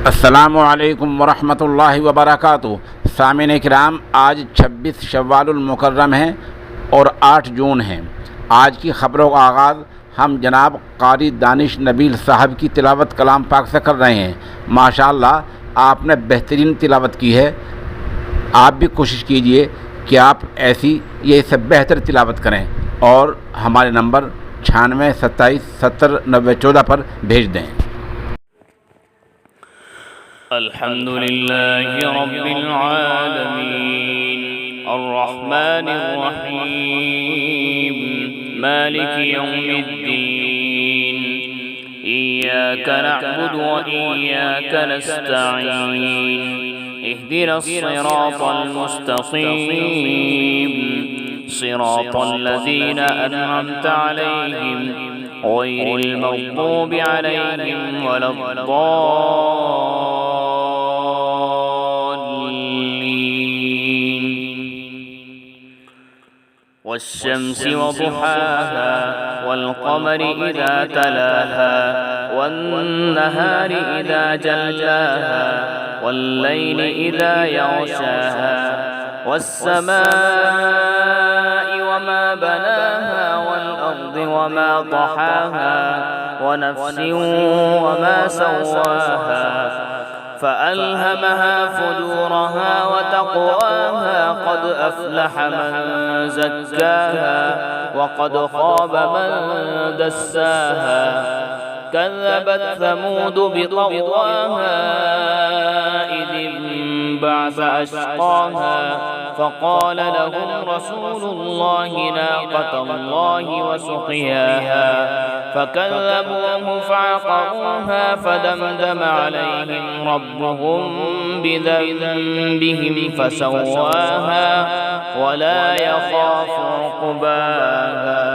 अस्सलामु अलैकुम वरहमतुल्लाहि वबरकातुहू। सामीन किराम, आज 26 शव्वालुल मुकर्रम है और 8 जून है। आज की ख़बरों का आगाज़ हम जनाब कारी दानिश नबील साहब की तिलावत कलाम पाक से कर रहे हैं। माशाअल्लाह आपने बेहतरीन तिलावत की है। आप भी कोशिश कीजिए कि आप ऐसी या इससे बेहतर तिलावत करें और हमारे नंबर 96 27 70 90 14 पर भेज दें। अल्हम्दुलिल्लाहि रब्बिल आलमीन अर्रहमानिर रहीम मालिकि यौमिद्दीन इय्याका नअबुदु व इय्याका नस्तईन इहदिनस सिरातल मुस्तक़ीम सिरातल लज़ीना अनअमता अलैहिम गैरिल मग़्दूबि अलैहिम वलद्दाल्लीन। वश्शम्सि वदुहाहा वल्क़मरि इज़ा तलाहा वन्नहारि इज़ा जल्लाहा वल्लैलि इज़ा यग़शाहा वस्समाइ वमा बनाहा वल्अर्द वमा तहाहा वनफ्सिन वमा सव्वाहा فألهمها فجورها وتقواها قد أفلح من زكاها وقد خاب من دساها كذبت ثمود بطغواها إذ انبعث أشقاها فقال لهم رسول الله ناقة الله وسقياها فكذبوه فعقروها فدمدم عليهم ربهم بذنبهم فسواها ولا يخاف عقباها.